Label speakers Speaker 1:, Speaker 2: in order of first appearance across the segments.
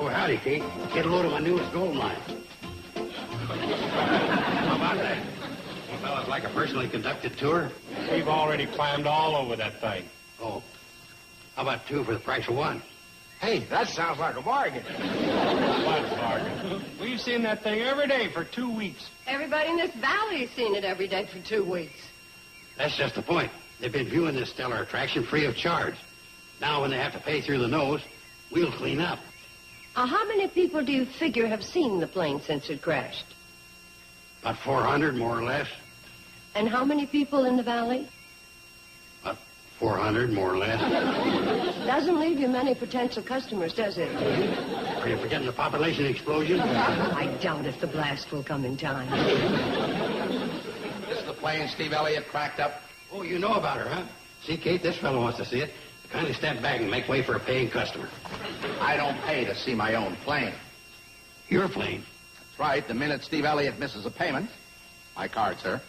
Speaker 1: Oh, howdy, Kate. Get a load of my newest gold mine. How about that? You fellas like a personally conducted tour?
Speaker 2: We've already climbed all over that thing.
Speaker 1: Oh. How about two for the price of one?
Speaker 3: Hey, that sounds like a bargain.
Speaker 2: What bargain? We've seen that thing every day for 2 weeks.
Speaker 4: Everybody in this valley's seen it every day for 2 weeks.
Speaker 1: That's just the point. They've been viewing this stellar attraction free of charge. Now, when they have to pay through the nose, we'll clean up.
Speaker 4: How many people do you figure have seen the plane since it crashed?
Speaker 1: About 400, more or less.
Speaker 4: And how many people in the valley?
Speaker 1: About 400, more or less.
Speaker 4: Doesn't leave you many potential customers, does it?
Speaker 1: Are you forgetting the population explosion?
Speaker 4: I doubt if the blast will come in time.
Speaker 3: This is the plane Steve Elliott cracked up?
Speaker 1: Oh, you know about her, huh? See, Kate, this fellow wants to see it. Kindly step back and make way for a paying customer.
Speaker 3: I don't pay to see my own plane.
Speaker 1: Your plane?
Speaker 3: That's right. The minute Steve Elliott misses a payment, my card, sir.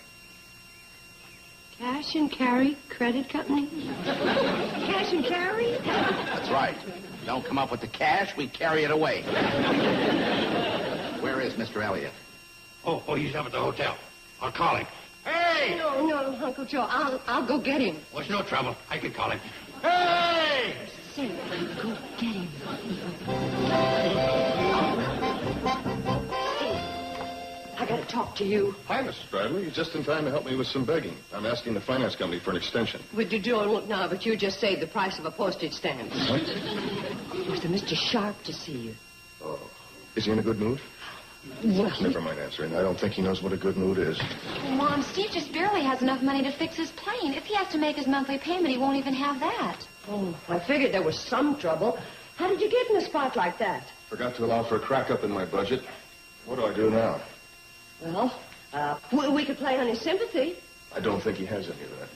Speaker 4: Cash and carry credit company? Cash and carry?
Speaker 3: That's right. Don't come up with the cash, we carry it away. Where is Mr. Elliott?
Speaker 1: Oh, he's up at the hotel. I'll call him. Hey!
Speaker 4: No, Uncle Joe. I'll go get him.
Speaker 1: Well, it's no trouble. I can call him.
Speaker 2: Hey!
Speaker 4: Say, go get him. I gotta talk to you.
Speaker 5: Hi, Mrs. Bradley. You're just in time to help me with some begging. I'm asking the finance company for an extension.
Speaker 4: Would you do it now, but you just saved the price of a postage stamp.
Speaker 5: What?
Speaker 4: Mr. Mr. Sharp to see you.
Speaker 5: Oh. Is he in a good mood?
Speaker 4: Well,
Speaker 5: Never mind answering. I don't think he knows what a good mood is.
Speaker 6: Mom, Steve just barely has enough money to fix his plane. If he has to make his monthly payment, he won't even have that.
Speaker 4: oh, I figured there was some trouble. How did you get in a spot like that?
Speaker 5: Forgot to allow for a crack-up in my budget. What do I do now?
Speaker 4: Well, we could play on his sympathy.
Speaker 5: I don't think he has any of that.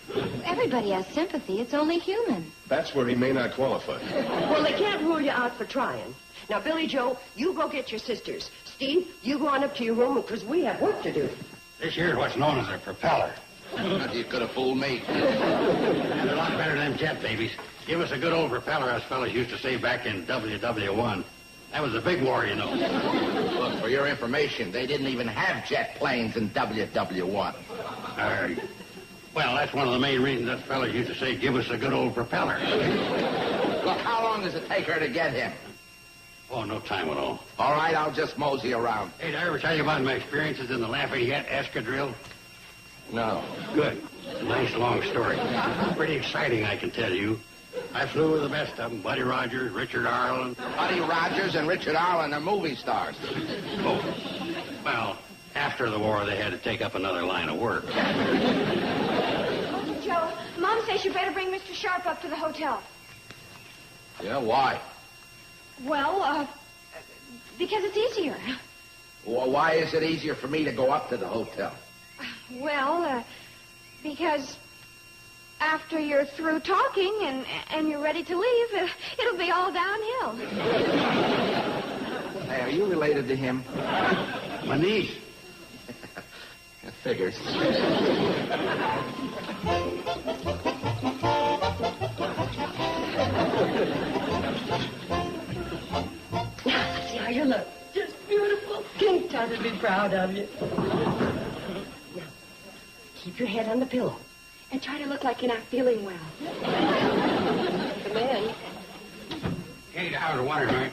Speaker 6: Everybody has sympathy. It's only human.
Speaker 5: That's where he may not qualify.
Speaker 4: Well, they can't rule you out for trying. Now, Billy Joe, you go get your sisters. Steve, you go on up to your room because we have work to do.
Speaker 1: This here's what's known as a propeller.
Speaker 3: You could have fooled me.
Speaker 1: They're a lot better than them jet babies. Give us a good old propeller us fellas used to say back in WW1. That was a big war, you know.
Speaker 3: Look, for your information, they didn't even have jet planes in WW1.
Speaker 1: Well, that's one of the main reasons us fellas used to say, give us a good old propeller.
Speaker 3: Look, how long does it take her to get him?
Speaker 1: Oh, no time at all.
Speaker 3: All right, I'll just mosey around.
Speaker 1: Hey, did I ever tell you about my experiences in the Lafayette Escadrille?
Speaker 3: No.
Speaker 1: Good. It's a nice long story. Pretty exciting, I can tell you. I flew with the best of them, Buddy Rogers, Richard Arlen.
Speaker 3: Buddy Rogers and Richard Arlen are movie stars.
Speaker 1: Oh, well, after the war, they had to take up another line of work.
Speaker 6: Joe, Mom says you better bring Mr. Sharp up to the hotel.
Speaker 3: Yeah, why?
Speaker 6: Well, because it's easier.
Speaker 3: Well, why is it easier for me to go up to the hotel?
Speaker 6: Well, because after you're through talking and you're ready to leave, it'll be all downhill.
Speaker 3: Hey, are you related to him?
Speaker 1: My niece.
Speaker 3: It figures.
Speaker 4: See how you look. Just beautiful. King Tut would be proud of you. Now, keep your head on the pillow.
Speaker 6: And try to look like you're not feeling well.
Speaker 4: Come in.
Speaker 1: Hey, I was wondering, right?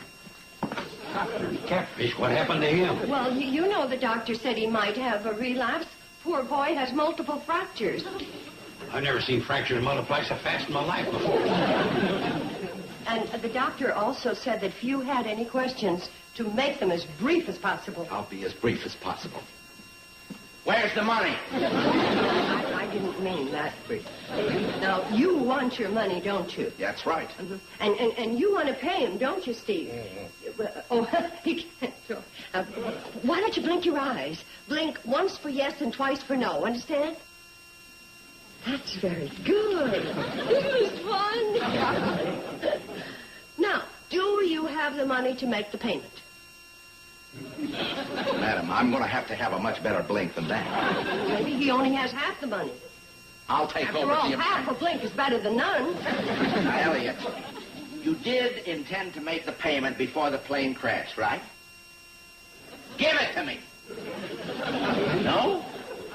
Speaker 1: Catfish, what happened to him?
Speaker 4: Well, you know the doctor said he might have a relapse. Poor boy has multiple fractures.
Speaker 1: I've never seen fractures multiply so fast in my life before.
Speaker 4: And the doctor also said that if you had any questions, to make them as brief as possible.
Speaker 3: I'll be as brief as possible. Where's the money?
Speaker 4: I didn't mean that, Brief. Now, you want your money, don't you?
Speaker 3: That's right.
Speaker 4: And you want to pay him, don't you, Steve? Oh, he can't. Why don't you blink your eyes? Blink once for yes and twice for no. Understand? That's very good. This is fun. Now, do you have the money to make the payment?
Speaker 3: Madam, I'm going to have a much better blink than that.
Speaker 4: Maybe he only has half the money.
Speaker 3: I'll take
Speaker 4: After
Speaker 3: over
Speaker 4: all,
Speaker 3: the...
Speaker 4: half a blink is better than none.
Speaker 3: Now, Elliot, you did intend to make the payment before the plane crashed, right? Give it to me. No?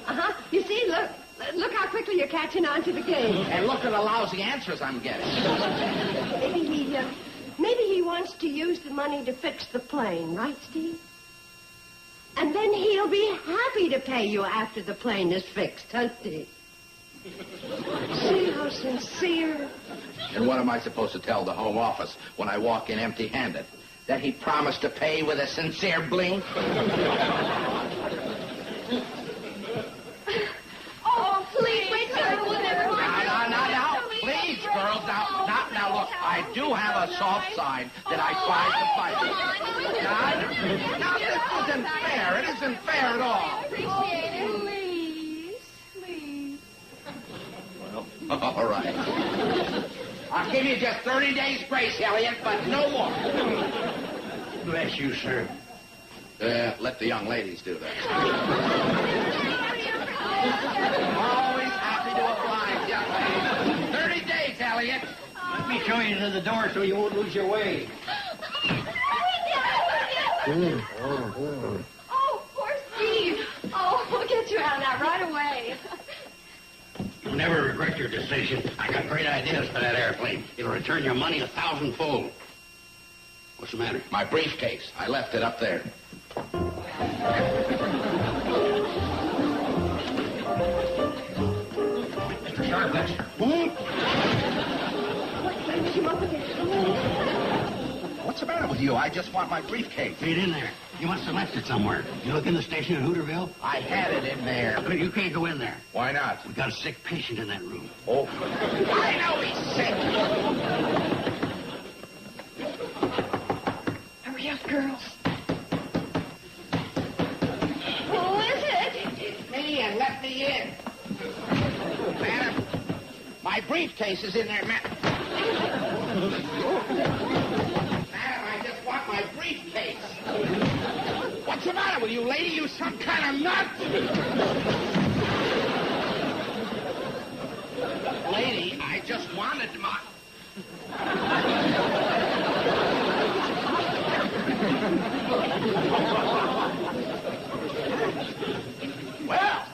Speaker 4: Uh-huh. You see, look how quickly you're catching on to the game.
Speaker 3: And look at the lousy answers I'm getting.
Speaker 4: Maybe he wants to use the money to fix the plane, right, Steve? And then he'll be happy to pay you after the plane is fixed, huh, Steve? See how sincere?
Speaker 3: And what am I supposed to tell the Home Office when I walk in empty-handed? That he promised to pay with a sincere blink?
Speaker 6: Oh, please, wait till we'll never mind.
Speaker 3: Now, please, girls, now, look, I do have a soft side that I tried to fight. Now, this isn't fair. It isn't fair at all.
Speaker 6: Appreciate it. Please.
Speaker 3: Well, all right. I'll give you just 30 days grace, Elliot, but no more.
Speaker 1: Bless you, sir.
Speaker 3: Let the young ladies do that. Always happy to oblige, young ladies. 30 days, Elliot.
Speaker 1: Let me show you to the door so you won't lose your way.
Speaker 6: Oh, poor Steve. Oh, we'll get you out of that right away.
Speaker 1: You'll never regret your decision. I got great ideas for that airplane. It'll return your money 1,000-fold. What's the matter?
Speaker 3: My briefcase. I left it up there.
Speaker 1: Mr. Sharpless.
Speaker 3: What's the matter with you? I just want my briefcase.
Speaker 1: It ain't in there. You must have left it somewhere. You look in the station in Hooterville?
Speaker 3: I had it in there.
Speaker 1: But you can't go in there.
Speaker 3: Why not?
Speaker 1: We got a sick patient in that room.
Speaker 3: Oh. I know he's sick.
Speaker 6: Hurry up, girls. Who is it?
Speaker 3: It's me, and let me in. Madam, my briefcase is in there, Madam, I just want my briefcase. What's the matter with you, lady? You some kind of nut? Lady, I just wanted my... Well,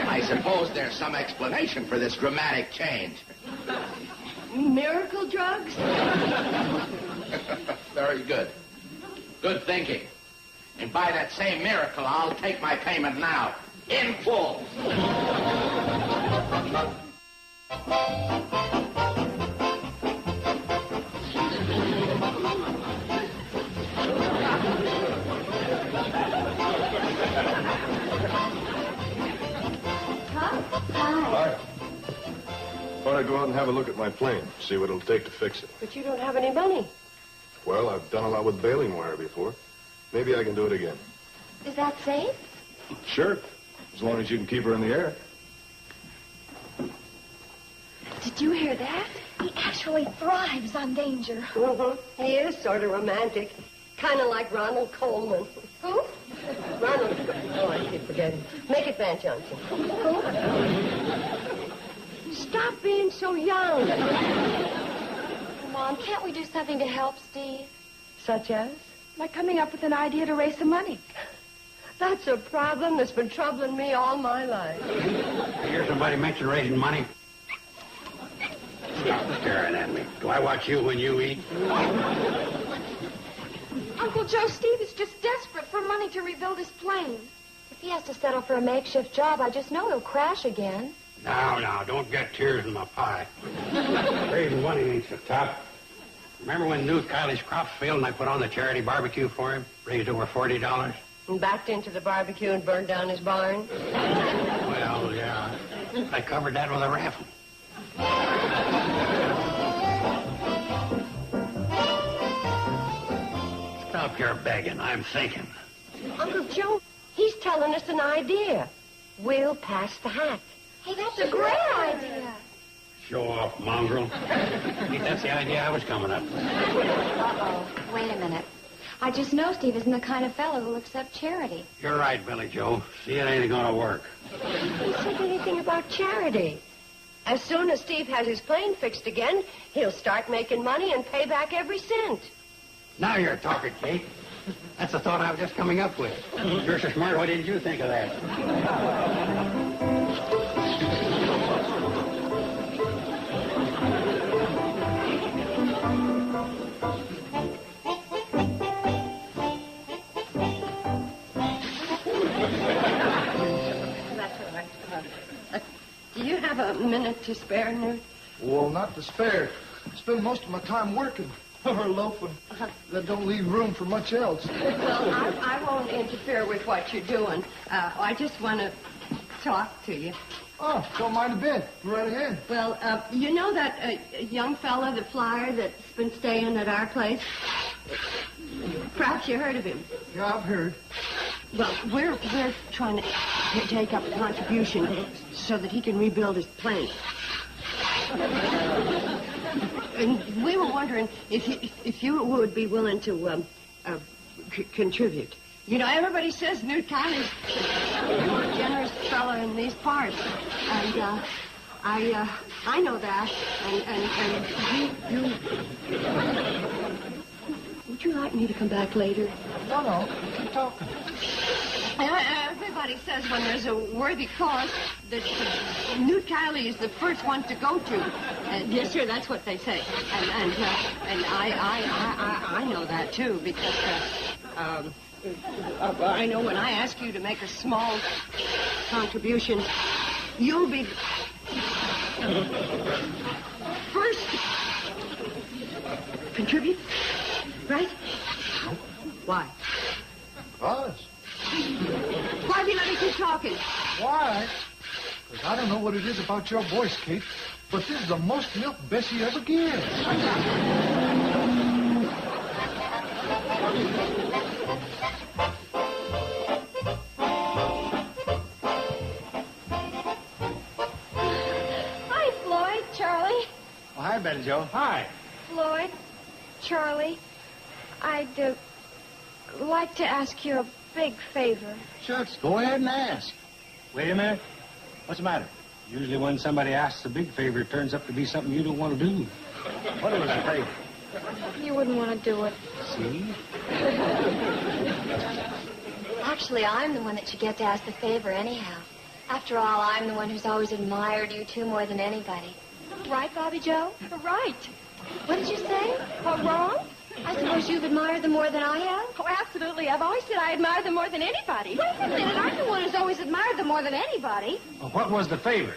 Speaker 3: I suppose there's some explanation for this dramatic change.
Speaker 4: Miracle drugs?
Speaker 3: Very good. Good thinking. And by that same miracle, I'll take my payment now, in full.
Speaker 5: Hi. Thought I'd go out and have a look at my plane, see what it'll take to fix it.
Speaker 4: But you don't have any money.
Speaker 5: Well, I've done a lot with baling wire before. Maybe I can do it again.
Speaker 6: Is that safe?
Speaker 5: Sure, as long as you can keep her in the air.
Speaker 6: Did you hear that? He actually thrives on danger.
Speaker 4: Mm-hmm. He is sort of romantic. Kind of like Ronald Coleman.
Speaker 6: Who?
Speaker 4: Ronald... Oh, I keep forgetting. Make it Van Junction. Who? Stop being so young.
Speaker 6: Mom, can't we do something to help Steve?
Speaker 4: Such as?
Speaker 6: Like coming up with an idea to raise some money.
Speaker 4: That's a problem that's been troubling me all my life.
Speaker 1: I hear somebody mention raising money. Stop staring at me. Do I watch you when you eat?
Speaker 6: Uncle Joe, Steve is just desperate for money to rebuild his plane. If he has to settle for a makeshift job, I just know he'll crash again.
Speaker 1: Now, don't get tears in my pie. Raising money ain't so tough. Remember when Newt Kiley's crops failed and I put on the charity barbecue for him? Raised over $40?
Speaker 4: And backed into the barbecue and burned down his barn?
Speaker 1: Well, yeah. I covered that with a raffle. Stop your begging. I'm thinking.
Speaker 4: Uncle Joe, he's telling us an idea. We'll pass the hat.
Speaker 6: Hey, that's a great idea.
Speaker 1: Show off, mongrel. That's the idea I was coming up with.
Speaker 6: Uh-oh. Wait a minute. I just know Steve isn't the kind of fellow who'll accept charity.
Speaker 1: You're right, Billy Joe. See, it ain't gonna work.
Speaker 4: Who said anything about charity? As soon as Steve has his plane fixed again, he'll start making money and pay back every cent.
Speaker 1: Now you're talking, Kate. That's the thought I was just coming up with. You're so smart, why didn't you think of that?
Speaker 4: That's all right. Do you have a minute to spare, Newt?
Speaker 7: Well, not to spare. I spend most of my time working or loafing. That don't leave room for much else.
Speaker 4: Well, I won't interfere with what you're doing. I just want to talk to you.
Speaker 7: Oh, don't mind a bit. Go right ahead.
Speaker 4: Well, you know that young fella, the flyer, that's been staying at our place? Perhaps you heard of him.
Speaker 7: Yeah, I've heard.
Speaker 4: Well, we're trying to take up a contribution so that he can rebuild his plane. And we were wondering if you would be willing to contribute. You know, everybody says Newt Kiley's a generous fellow in these parts, and I know that. And you. Would you like me to come back later?
Speaker 7: No, keep talking.
Speaker 4: Everybody says when there's a worthy cause that Newt Kiley is the first one to go to. Yes, sir, that's what they say. And I know that too because I know when I ask you to make a small contribution, you'll be first contribute, right? Why?
Speaker 7: Us?
Speaker 4: Why have you let me keep talking?
Speaker 7: Why? Because I don't know what it is about your voice, Kate, but this is the most milk Bessie ever gives.
Speaker 6: Hi, Floyd, Charlie.
Speaker 2: Well, hi, Betty Joe. Hi.
Speaker 6: Floyd, Charlie, I'd like to ask you a big favor.
Speaker 2: Shucks, go ahead and ask. Wait a minute. What's the matter? Usually when somebody asks a big favor, it turns up to be something you don't want to do. What was the favor?
Speaker 6: You wouldn't want to do it.
Speaker 2: See?
Speaker 8: Actually, I'm the one that should get to ask the favor anyhow. After all, I'm the one who's always admired you two more than anybody. Right, Bobby Joe?
Speaker 6: Right.
Speaker 8: What did you say?
Speaker 6: Wrong?
Speaker 8: I suppose you've admired them more than I have?
Speaker 6: Oh, absolutely. I've always said I admire them more than anybody.
Speaker 8: Wait a minute. I'm the one who's always admired them more than anybody.
Speaker 2: Well, what was the favor?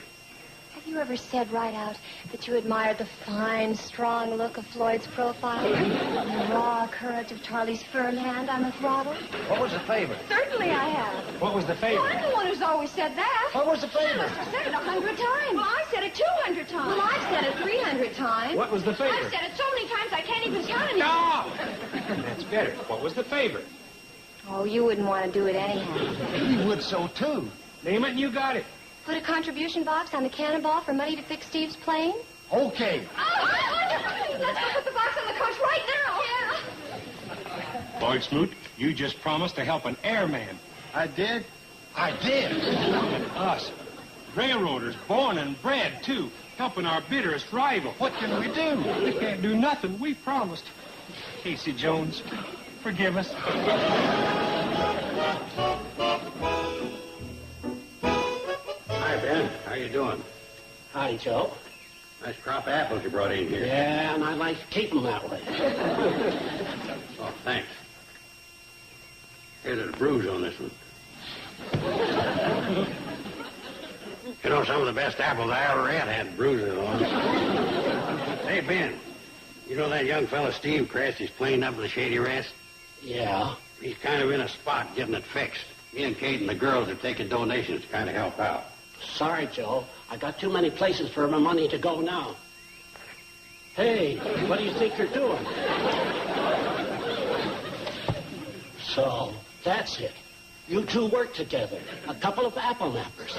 Speaker 8: Have you ever said right out that you admired the fine, strong look of Floyd's profile and the raw courage of Charlie's firm hand on the throttle?
Speaker 2: What was the favor?
Speaker 6: Certainly I have.
Speaker 2: What was the favor?
Speaker 6: Well, I'm the one who's always said that.
Speaker 2: What was the favor?
Speaker 6: I've said it 100 times. Well, I said it 200 times.
Speaker 8: Well, I've said it 300 times.
Speaker 2: What was the favor?
Speaker 6: I've said it so many times I can't even count anymore.
Speaker 2: No! That's better. What was the favor?
Speaker 8: Oh, you wouldn't want to do it anyhow.
Speaker 7: He would so, too.
Speaker 2: Name it and you got it.
Speaker 8: Put a contribution box on the cannonball for money to fix Steve's plane?
Speaker 7: Okay.
Speaker 6: Let's go put the box on the coach right now. Yeah.
Speaker 2: Floyd Smoot, you just promised to help an airman.
Speaker 7: I did?
Speaker 2: I did. And us. Railroaders, born and bred, too. Helping our bitterest rival.
Speaker 7: What can we do?
Speaker 2: We can't do nothing. We promised. Casey Jones, forgive us.
Speaker 1: Hi, Ben. How you doing?
Speaker 9: Howdy, Joe.
Speaker 1: Nice crop of apples you brought in here.
Speaker 9: Yeah, and I like to keep them that way.
Speaker 1: Oh, thanks. Here's a bruise on this one. You know, some of the best apples I ever had bruises on. Hey, Ben, You know that young fella Steve crashed his plane up in the Shady Rest?
Speaker 9: Yeah.
Speaker 1: He's kind of in a spot getting it fixed. Me and Kate and the girls are taking donations to kind of help out.
Speaker 9: Sorry, Joe. I got too many places for my money to go now. Hey, what do you think you're doing? So, that's it. You two work together. A couple of apple nappers.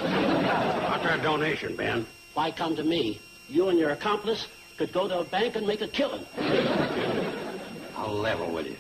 Speaker 1: What's our donation, Ben?
Speaker 9: Why come to me? You and your accomplice could go to a bank and make a killing.
Speaker 1: I'll level with you.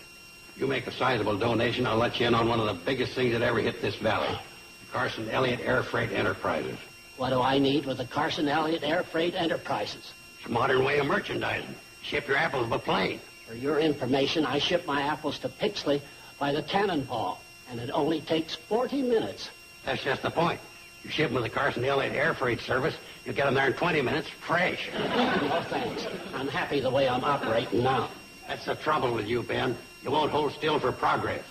Speaker 1: You make a sizable donation, I'll let you in on one of the biggest things that ever hit this valley. The Carson Elliott Air Freight Enterprises.
Speaker 9: What do I need with the Carson Elliott Air Freight Enterprises?
Speaker 1: It's a modern way of merchandising. Ship your apples by plane.
Speaker 9: For your information, I ship my apples to Pixley by the cannonball, and it only takes 40 minutes.
Speaker 1: That's just the point. You ship them with the Carson Elliott Air Freight Service, you get them there in 20 minutes, fresh.
Speaker 9: No, thanks. I'm happy the way I'm operating now.
Speaker 1: That's the trouble with you, Ben. You won't hold still for progress.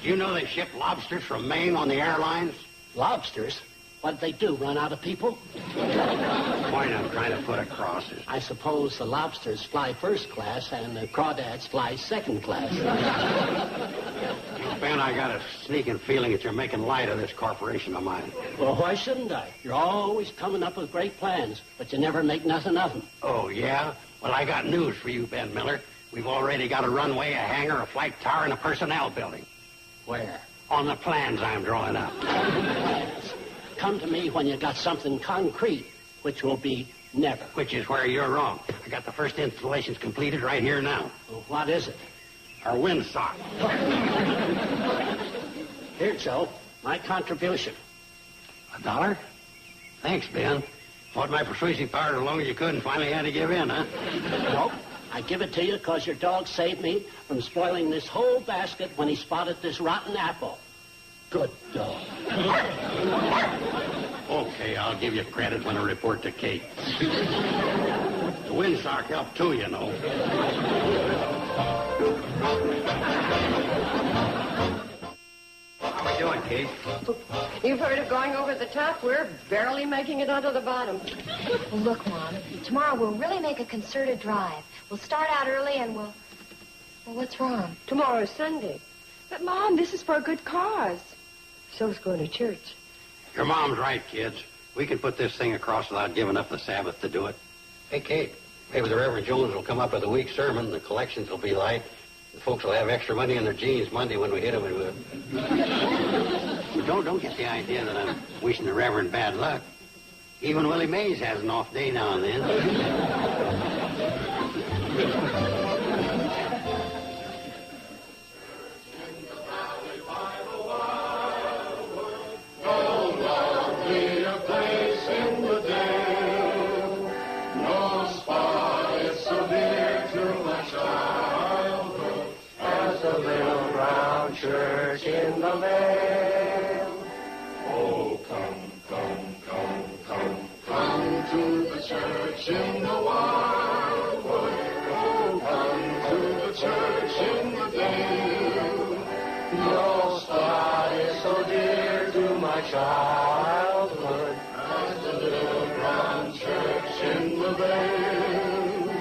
Speaker 1: Do you know they ship lobsters from Maine on the airlines?
Speaker 9: Lobsters? What'd they do, run out of people?
Speaker 1: The point I'm trying to put across is...
Speaker 9: I suppose the lobsters fly first class and the crawdads fly second class.
Speaker 1: Ben, I got a sneaking feeling that you're making light of this corporation of mine.
Speaker 9: Well, why shouldn't I? You're always coming up with great plans, but you never make nothing of them.
Speaker 1: Oh, yeah? Well, I got news for you, Ben Miller. We've already got a runway, a hangar, a flight tower, and a personnel building.
Speaker 9: Where?
Speaker 1: On the plans I'm drawing up.
Speaker 9: Plans. Come to me when you got something concrete, which will be never.
Speaker 1: Which is where you're wrong. I got the first installations completed right here now.
Speaker 9: Well, what is it?
Speaker 1: Our windsock.
Speaker 9: Here, Joe, my contribution.
Speaker 1: $1? Thanks, Ben. Fought my persuasive power as long as you could and finally had to give in, huh?
Speaker 9: Nope. I give it to you because your dog saved me from spoiling this whole basket when he spotted this rotten apple. Good dog.
Speaker 1: Okay, I'll give you credit when I report to Kate. The windsock helped too, you know. How we doing, Kate?
Speaker 4: You've heard of going over the top? We're barely making it onto the bottom.
Speaker 8: Well, look, Mom, tomorrow we'll really make a concerted drive. We'll start out early and we'll... Well, what's wrong?
Speaker 4: Tomorrow's Sunday.
Speaker 6: But, Mom, this is for a good cause.
Speaker 4: So's going to church.
Speaker 1: Your mom's right, kids. We can put this thing across without giving up the Sabbath to do it. Hey, Kate, maybe the Reverend Jones will come up with a week's sermon, the collections will be light, the folks will have extra money in their jeans Monday when we hit them. Don't get the idea that I'm wishing the Reverend bad luck. Even Willie Mays has an off day now and then.
Speaker 2: Church in the vale. Oh, come, come, come, come, come to the church in the wildwood. Oh, come to the church in the dale. Your spot is so dear to my childhood as the little brown church in the vale.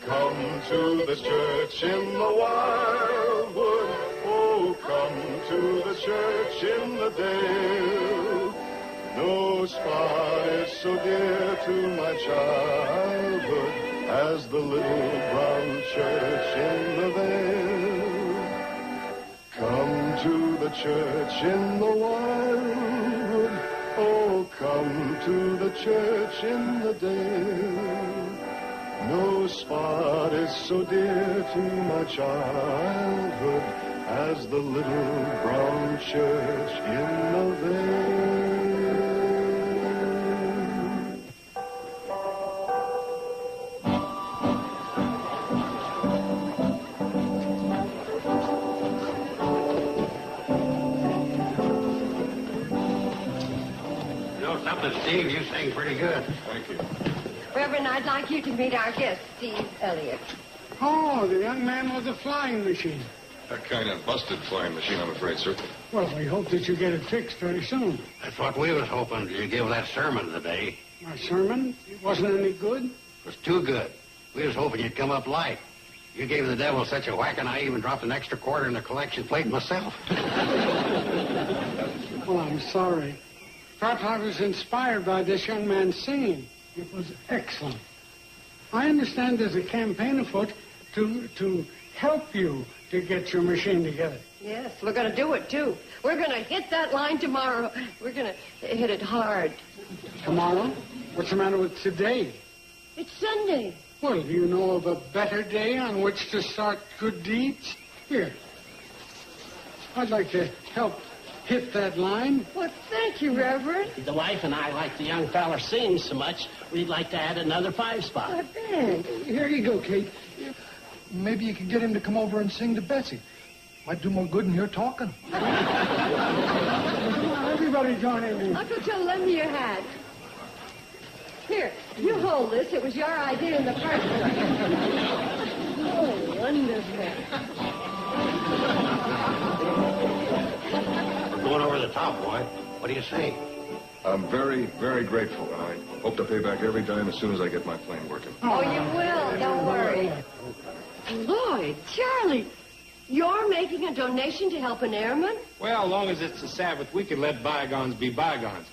Speaker 2: Come to the church in the wildwood. Oh, come to the church in the dale. No spot is so dear to my childhood as the little brown church in the vale. Come to the church in the wildwood. Oh, come to the church in the dale. No spot is so dear to my childhood as the little brown church in the vale.
Speaker 1: You know something, Steve? You sing pretty good.
Speaker 5: Thank you.
Speaker 4: Reverend, I'd like you to meet our guest, Steve Elliott.
Speaker 10: Oh, the young man with the flying machine.
Speaker 5: That kind of busted flying machine, I'm afraid, sir.
Speaker 10: Well, we hope that you get it fixed very soon.
Speaker 1: That's what we was hoping you give that sermon today.
Speaker 10: My sermon, it wasn't any good.
Speaker 1: It was too good. We was hoping you'd come up light. You gave the devil such a whacking, I even dropped an extra quarter in the collection plate myself.
Speaker 10: Well, I'm sorry. Perhaps I was inspired by this young man's singing. It was excellent. I understand there's a campaign afoot to help you to get your machine together.
Speaker 4: Yes, we're going to do it, too. We're going to hit that line tomorrow. We're going to hit it hard.
Speaker 10: Tomorrow? What's the matter with today?
Speaker 4: It's Sunday.
Speaker 10: Well, do you know of a better day on which to start good deeds? Here. I'd like to help hit that line.
Speaker 4: Well, thank you, Reverend.
Speaker 9: The wife and I like the young fella sings so much, we'd like to add another 5 spot.
Speaker 4: I bet.
Speaker 7: Here you go, Kate. Maybe you could get him to come over and sing to Betsy. Might do more good than you're talking.
Speaker 10: Come on, everybody join in.
Speaker 4: Uncle Joe, lend me your hat. Here, you hold this. It was your idea in the first place. Oh, wonderful.
Speaker 1: We're going over the top, boy. What do you say?
Speaker 5: I'm very, very grateful, and I hope to pay back every dime as soon as I get my plane working.
Speaker 4: Oh, you will. Don't worry. Lloyd, Charlie, you're making a donation to help an airman?
Speaker 11: Well, as long as it's the Sabbath, we can let bygones be bygones.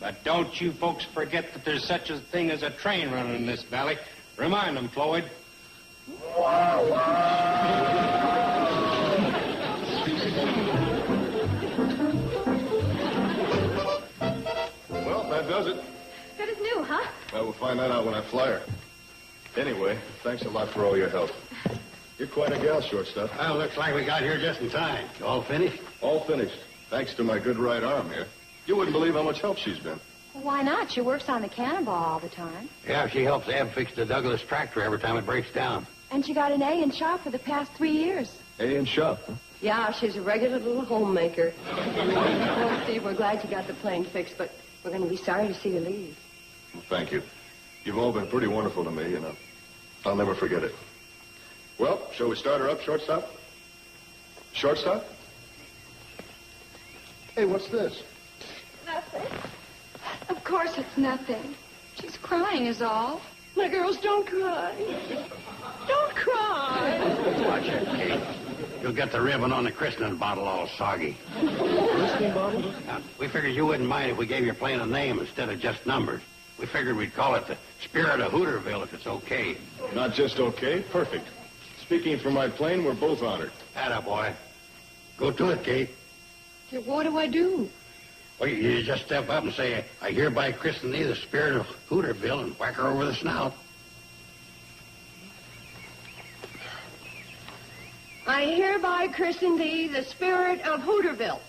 Speaker 11: But don't you folks forget that there's such a thing as a train running in this valley. Remind them, Floyd.
Speaker 5: Well, that does it.
Speaker 6: That is new, huh?
Speaker 5: Well, we'll find that out when I fly her. Anyway, thanks a lot for all your help. You're quite a gal, shortstop.
Speaker 1: Well, looks like we got here just in time. You all finished?
Speaker 5: All finished. Thanks to my good right arm here. You wouldn't believe how much help she's been.
Speaker 8: Well, why not? She works on the cannonball all the time.
Speaker 1: Yeah, she helps Ab fix the Douglas tractor every time it breaks down.
Speaker 8: And she got an A in shop for the past 3 years.
Speaker 5: A in shop, huh?
Speaker 4: Yeah, she's a regular little homemaker. Well, Steve, we're glad you got the plane fixed, but we're going to be sorry to see you leave.
Speaker 5: Well, thank you. You've all been pretty wonderful to me, I'll never forget it. Well, shall we start her up, shortstop? Shortstop? Hey, what's this?
Speaker 6: Nothing. Of course it's nothing. She's crying is all.
Speaker 4: My girls, don't cry. Don't cry.
Speaker 1: Watch it, Kate. You'll get the ribbon on the christening bottle all soggy.
Speaker 7: Christening bottle?
Speaker 1: Now, we figured you wouldn't mind if we gave your plane a name instead of just numbers. We figured we'd call it the Spirit of Hooterville if it's okay.
Speaker 5: Not just okay, perfect. Speaking for my plane, we're both honored.
Speaker 1: Atta boy. Go to it, Kate.
Speaker 4: Yeah, what do I do?
Speaker 1: Well, you just step up and say, I hereby christen thee the Spirit of Hooterville, and whack her over the snout.
Speaker 4: I hereby christen thee the Spirit of Hooterville.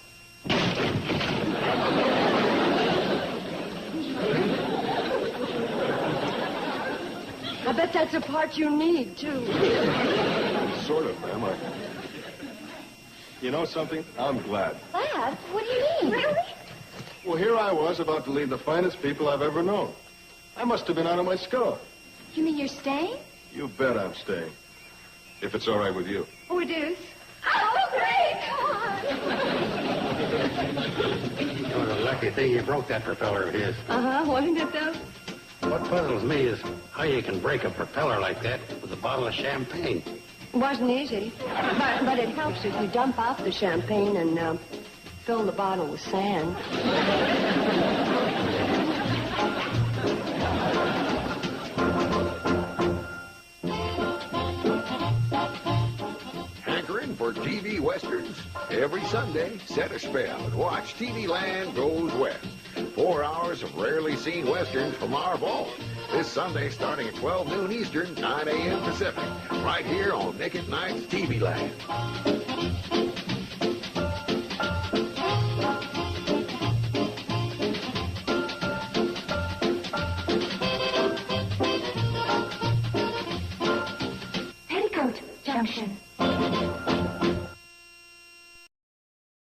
Speaker 4: I bet that's a part you need, too.
Speaker 5: Sort of, ma'am. You know something? I'm glad.
Speaker 8: Glad? What do you mean?
Speaker 6: Really?
Speaker 5: Well, here I was about to leave the finest people I've ever known. I must have been out of my skull.
Speaker 8: You mean you're staying?
Speaker 5: You bet I'm staying. If it's all right with you.
Speaker 4: Oh, it is?
Speaker 6: Oh, great! Come
Speaker 1: It was a lucky thing you broke that propeller of his.
Speaker 4: Uh-huh, wasn't it, though?
Speaker 1: What puzzles me is how you can break a propeller like that with a bottle of champagne.
Speaker 4: It wasn't easy. But it helps if you dump out the champagne and fill the bottle with sand.
Speaker 12: Hankering for TV Westerns? Every Sunday, set a spell and watch TV Land Goes West. 4 hours of rarely seen Westerns from our vault. This Sunday starting at 12 noon Eastern, 9 a.m. Pacific. Right here on Nick at Night's TV Land.
Speaker 8: Petticoat, Junction.